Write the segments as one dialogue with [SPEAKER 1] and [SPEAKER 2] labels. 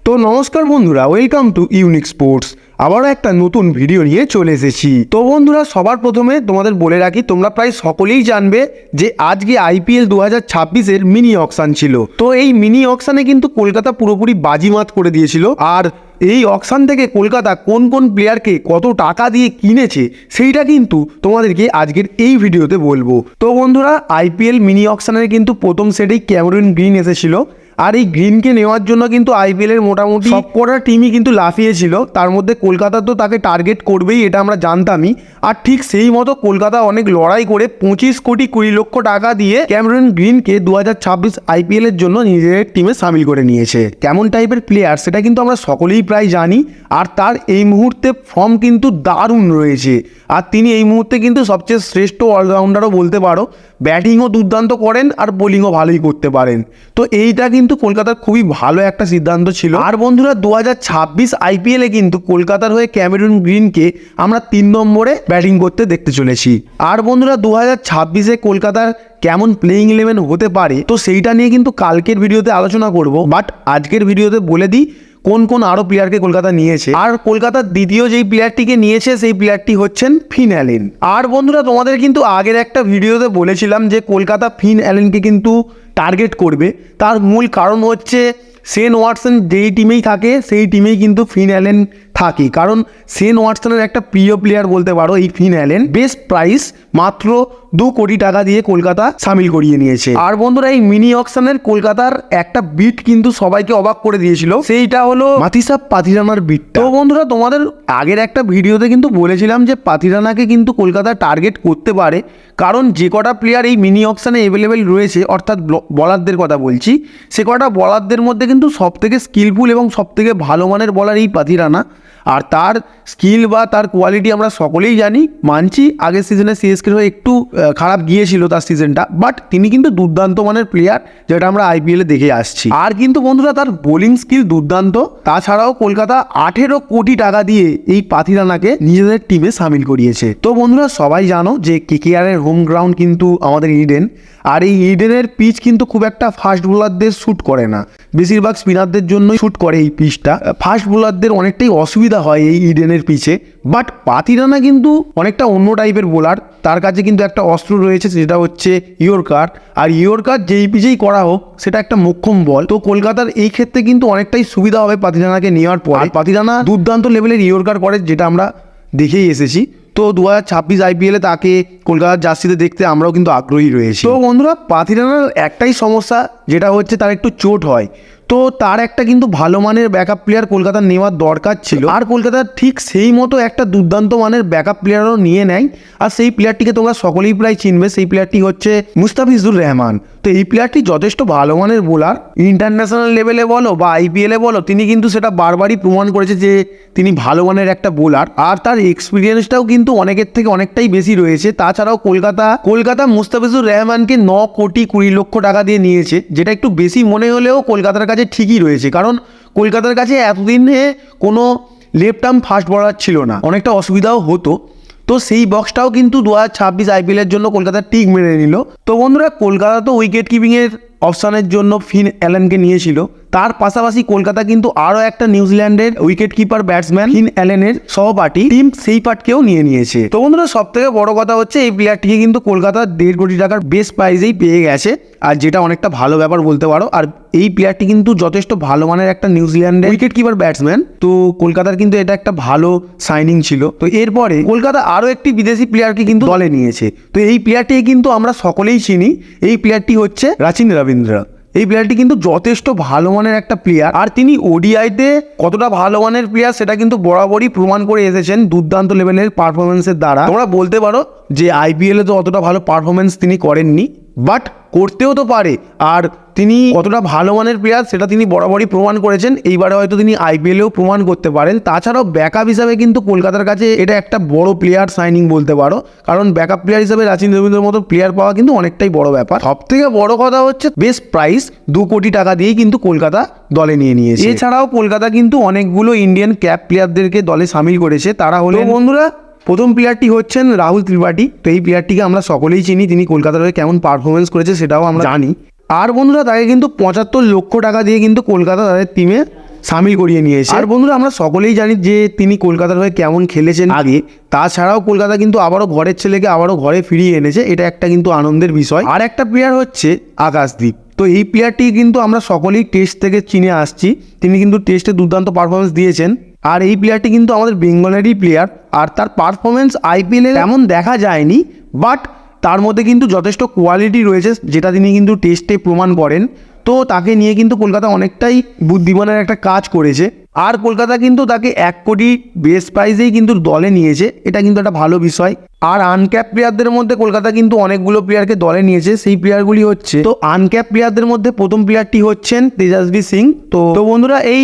[SPEAKER 1] তো নমস্কার বন্ধুরা, ওয়েলকাম টু ইউনিক স্পোর্টস। আবারও একটা নতুন ভিডিও নিয়ে চলে এসেছি। তো বন্ধুরা, সবার প্রথমে তোমাদের বলে রাখি, তোমরা প্রায় সকলেই জানবে যে আজকে আইপিএল 2026-এর মিনি অকশন ছিল। তো এই মিনি অকশনে কিন্তু কলকাতা পুরোপুরি বাজিমাত করে দিয়েছিল। আর এই অকশন থেকে কলকাতা কোন কোন প্লেয়ারকে কত টাকা দিয়ে কিনেছে সেইটা কিন্তু তোমাদেরকে আজকের এই ভিডিওতে বলবো। তো বন্ধুরা, আইপিএল মিনি অকশনের কিন্তু প্রথম সেটেই ক্যামেরন গ্রিন এসেছিল। আর এই গ্রিনকে নেওয়ার জন্য কিন্তু আইপিএলের মোটামুটি সবকটা টিমই কিন্তু লাফিয়েছিল। তার মধ্যে কলকাতা তো তাকে টার্গেট করবেই, এটা আমরা জানতামই। আর ঠিক সেই মতো কলকাতা অনেক লড়াই করে 25,20,00,000 টাকা দিয়ে ক্যামেরন গ্রিনকে 2026 আইপিএলের জন্য নিজেদের টিমে সামিল করে নিয়েছে। কেমন টাইপের প্লেয়ার সেটা কিন্তু আমরা সকলেই প্রায় জানি। আর তার এই মুহূর্তে ফর্ম কিন্তু দারুণ রয়েছে। আর তিনি এই মুহূর্তে কিন্তু সবচেয়ে শ্রেষ্ঠ অলরাউন্ডারও বলতে পারো। ব্যাটিংও দুর্দান্ত করেন আর বোলিংও ভালোই করতে পারেন। তো এইটা কিন্তু কলকাতার খুবই ভালো একটা সিদ্ধান্ত ছিল। আর বন্ধুরা, 2026 আইপিএলে কিন্তু কলকাতার হয়ে ক্যামেরন গ্রিনকে আমরা 3 নম্বরে ব্যাটিং করতে দেখতে চলেছি। আর বন্ধুরা, 2026-এ কলকাতার কেমন প্লেইং 11 হতে পারে তো সেইটা নিয়ে কিন্তু কালকের ভিডিওতে আলোচনা করব। বাট আজকের ভিডিওতে বলে দিই কোন কোন আরো প্লেয়ারকে কলকাতা নিয়েছে। আর কলকাতার দ্বিতীয় যেই প্লেয়ারটিকে নিয়েছে সেই প্লেয়ারটি হচ্ছেন ফিন অ্যালেন। আর বন্ধুরা, তোমাদের কিন্তু আগের একটা ভিডিওতে বলেছিলাম যে কলকাতা ফিন অ্যালেনকে কিন্তু টার্গেট করবে। তার মূল কারণ হচ্ছে শেন ওয়াটসন যেই টিমেই থাকে সেই টিমেই কিন্তু ফিন অ্যালেন থাকে। কারণ শেন ওয়াটসনের একটা প্রিয় প্লেয়ার বলতে পারো এই ফিন অ্যালেন। বেস্ট প্রাইস মাত্র 2 কোটি টাকা দিয়ে কলকাতা সামিল করিয়ে নিয়েছে। আর বন্ধুরা, এই মিনি অকশনের কলকাতার একটা বিট কিন্তু সবাইকে অবাক করে দিয়েছিল, সেইটা হলো মাথিসা পাথিরানার বিট। তো বন্ধুরা, তোমাদের আগের একটা ভিডিওতে কিন্তু বলেছিলাম যে পাথিরানাকে কিন্তু কলকাতা টার্গেট করতে পারে। কারণ যে কটা প্লেয়ার এই মিনি অকশনে অ্যাভেলেবেল রয়েছে, অর্থাৎ বলারদের কথা বলছি, সে কটা বলারদের মধ্যে কিন্তু সবথেকে স্কিলফুল এবং সবথেকে ভালো মানের বলার এই পাথিরানা। আর তার স্কিল বা তার কোয়ালিটি আমরা সকলেই জানি, মানছি আগের সিজনে সিএসকের হয়ে একটু খারাপ গিয়েছিল তার সিজনটা, বাট তিনি কিন্তু দুর্দান্ত মানের প্লেয়ার, যেটা আমরা আইপিএলে দেখে আসছি। আর কিন্তু বন্ধুরা, তার বোলিং স্কিল দুর্দান্ত। তাছাড়াও কলকাতা 18 কোটি টাকা দিয়ে এই পাথিরানাকে নিজেদের টিমে সামিল করিয়েছে। তো বন্ধুরা, সবাই জানো যে কেকেআরের হোম গ্রাউন্ড কিন্তু আমাদের ইডেন। আর এই ইডেনের পিচ কিন্তু খুব একটা ফাস্ট বোলারদের শ্যুট করে না, বেশিরভাগ স্পিনারদের জন্যই শ্যুট করে এই পিচটা। ফাস্ট বোলারদের অনেকটাই অসুবিধা হয় এই ইডেনের পিচে। বাট পাথিরানা কিন্তু অনেকটা অন্য টাইপের বোলার। তার কাছে কিন্তু একটা অস্ত্র রয়েছে, সেটা হচ্ছে ইয়র্কার। আর ইয়র্কার যেই পিচেই করা হোক সেটা একটা মোক্ষম বল। তো কলকাতার এই ক্ষেত্রে কিন্তু অনেকটাই সুবিধা হবে পাথিরানাকে নেওয়ার পর। পাথিরানা দুর্দান্ত লেভেলের ইয়র্কার করে, যেটা আমরা দেখেই এসেছি। তো 2026 আইপিএলে তাকে কলকাতার জার্সিতে দেখতে আমরাও কিন্তু আগ্রহী রয়েছি। তো বন্ধুরা, পাথিরানার একটাই সমস্যা, যেটা হচ্ছে তার একটু চোট হয়। তো তার একটা কিন্তু ভালো মানের ব্যাকআপ প্লেয়ার কলকাতার নেওয়ার দরকার ছিল। আর কলকাতার ঠিক সেই মতো একটা দুর্দান্ত মানের ব্যাকআপ প্লেয়ারও নিয়ে নেয়। আর সেই প্লেয়ারটিকে তোমরা সকলেই প্রায় চিনবে, সেই প্লেয়ারটি হচ্ছে মুস্তাফিজুর রহমান। তো এই প্লেয়ারটি যথেষ্ট ভালো মানের বোলার। ইন্টারন্যাশনাল লেভেলে বলো বা আইপিএলে বলো, তিনি কিন্তু সেটা বারবারই প্রমাণ করেছে যে তিনি ভালো মানের একটা বোলার। আর তার এক্সপিরিয়েন্সটাও কিন্তু অনেকের থেকে অনেকটাই বেশি রয়েছে। তাছাড়াও কলকাতা মুস্তাফিজুর রহমানকে 9,20,00,000 টাকা দিয়ে নিয়েছে, যেটা একটু বেশি মনে হলেও কলকাতার কাছে ঠিকই রয়েছে। কারণ কলকাতার কাছে এতদিনে কোনো লেফট আর্ম ফাস্ট বোলার ছিল না, অনেকটা অসুবিধাও হতো। তো সেই বক্সটাও কিন্তু 2026 আইপিএলের জন্য কলকাতা টিক মেরে নিল। তো বন্ধুরা, কলকাতা তো উইকেট কিপিংয়ের অপশানের জন্য ফিন অ্যালেনকে নিয়েছিল। তার পাশাপাশি কলকাতা কিন্তু আরও একটা নিউজিল্যান্ডের উইকেট কিপার ব্যাটসম্যান ফিন অ্যালেনের সহপাঠী টিম সেইপাটকেও নিয়েছে। তো বন্ধুরা, সব থেকে বড় কথা হচ্ছে এই প্লেয়ারটিকে কিন্তু কলকাতা 1.5 কোটি টাকার বেস্ট প্রাইজেই পেয়ে গেছে, আর যেটা অনেকটা ভালো ব্যাপার বলতে পারো। আর এই প্লেয়ারটি কিন্তু যথেষ্ট ভালো মানের একটা নিউজিল্যান্ডের উইকেট কিপার ব্যাটসম্যান। তো কলকাতার কিন্তু এটা একটা ভালো সাইনিং ছিল। তো এরপরে কলকাতা আরও একটি বিদেশি প্লেয়ারকে কিন্তু দলে নিয়েছে। তো এই প্লেয়ারটি কিন্তু আমরা সকলেই চিনি, এই প্লেয়ারটি হচ্ছে রাচিন রবীন্দ্র। এই প্লেয়ারটি কিন্তু যথেষ্ট ভালো মানের একটা প্লেয়ার। আর তিনি ওডিআইতে কতটা ভালো মানের প্লেয়ার সেটা কিন্তু বরাবরই প্রমাণ করে এসেছেন দুর্দান্ত লেভেলের পারফরমেন্সের দ্বারা। তোমরা বলতে পারো যে আইপিএলে তো অতটা ভালো পারফরমেন্স তিনি করেননি, বাট করতেও তো পারে। আর তিনি কতটা ভালো মানের প্লেয়ার সেটা তিনি বরাবরই প্রমাণ করেছেন। এইবারে হয়তো তিনি আইপিএলেও প্রমাণ করতে পারেন। তাছাড়াও ব্যাকআপ হিসাবে কিন্তু কলকাতার কাছে এটা একটা বড় প্লেয়ার সাইনিং বলতে পারো। কারণ ব্যাকআপ প্লেয়ার হিসাবে রাচিন রবীন্দ্রের মতো প্লেয়ার পাওয়া কিন্তু অনেকটাই বড় ব্যাপার। সব থেকে বড় কথা হচ্ছে বেস্ট প্রাইস 2 কোটি টাকা দিয়েই কিন্তু কলকাতা দলে নিয়েছে। এছাড়াও কলকাতা কিন্তু অনেকগুলো ইন্ডিয়ান ক্যাপ প্লেয়ারদেরকে দলে সামিল করেছে। তারা হলো বন্ধুরা, প্রথম প্লেয়ারটি হচ্ছেন রাহুল ত্রিপাঠী। তো এই প্লেয়ারটিকে আমরা সকলেই চিনি, তিনি কলকাতার হয়ে কেমন পারফরমেন্স করেছে সেটাও আমরা জানি। আর বন্ধুরা, তাকে কিন্তু 75 লক্ষ টাকা দিয়ে কিন্তু কলকাতা তাদের টিমে সামিল করিয়ে নিয়েছে। আর বন্ধুরা আমরা সকলেই জানি যে তিনি কলকাতার হয়ে কেমন খেলেছেন আগে, তাছাড়াও কলকাতা কিন্তু আবারও ঘরের ছেলেকে আবারও ঘরে ফিরিয়ে এনেছে, এটা একটা কিন্তু আনন্দের বিষয়। আর একটা প্লেয়ার হচ্ছে আকাশদীপ। তো এই প্লেয়ারটি কিন্তু আমরা সকলেই টেস্ট থেকে চিনে আসছি, তিনি কিন্তু টেস্টে দুর্দান্ত পারফরমেন্স দিয়েছেন। আর এই প্লেয়ারটি কিন্তু আমাদের বেঙ্গলেরই প্লেয়ার, আর তার পারফরমেন্স আইপিএলে এমন দেখা যায়নি, বাট তার মধ্যে কিন্তু যথেষ্ট কোয়ালিটি রয়েছে, যেটা তিনি কিন্তু টেস্টে প্রমাণ করেন। তো তাকে নিয়ে কিন্তু কলকাতা অনেকটাই বুদ্ধিমানের একটা কাজ করেছে। আর কলকাতা কিন্তু তাকে 1 কোটি বেস প্রাইজেই কিন্তু দলে নিয়েছে, এটা কিন্তু একটা ভালো বিষয়। আর আনক্যাপ প্লেয়ারদের মধ্যে কলকাতা কিন্তু অনেকগুলো প্লেয়ারকে দলে নিয়েছে, সেই প্লেয়ারগুলি হচ্ছে, তো আনক্যাপ প্লেয়ারদের মধ্যে প্রথম প্লেয়ারটি হচ্ছেন তেজস্বী সিং। তো বন্ধুরা এই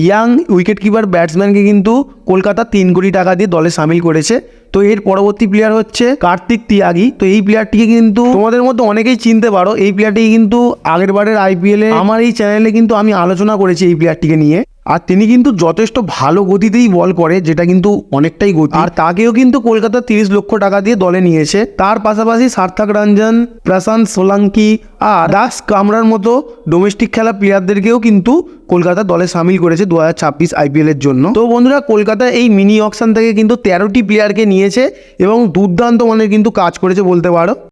[SPEAKER 1] ইয়াং উইকেট কিপার ব্যাটসম্যানকে কিন্তু কলকাতা 3 কোটি টাকা দিয়ে দলে সামিল করেছে। তো এর পরবর্তী প্লেয়ার হচ্ছে কার্তিক তিয়াগি। তো এই প্লেয়ারটিকে কিন্তু তোমাদের মধ্যে অনেকেই চিনতে পারো, এই প্লেয়ারটিকে কিন্তু আগের বারের আইপিএলে আমার এই চ্যানেলে কিন্তু আমি আলোচনা করেছি এই প্লেয়ারটিকে নিয়ে। আর তিনি কিন্তু যথেষ্ট ভালো গতিতেই বল করে, যেটা কিন্তু অনেকটাই গতি। আর তাকেও কিন্তু কলকাতা 30 লক্ষ টাকা দিয়ে দলে নিয়েছে। তার পাশাপাশি সার্থক রঞ্জন, প্রশান্ত সোলাঙ্কি আর দাস কামরার মতো ডোমেস্টিক খেলা প্লেয়ারদেরকেও কিন্তু কলকাতা দলে সামিল করেছে 2026 আইপিএলের জন্য। তো বন্ধুরা কলকাতা এই মিনি অকশন থেকে কিন্তু 13টি প্লেয়ারকে নিয়েছে এবং দুর্দান্ত মানের কিন্তু কাজ করেছে বলতে পারো।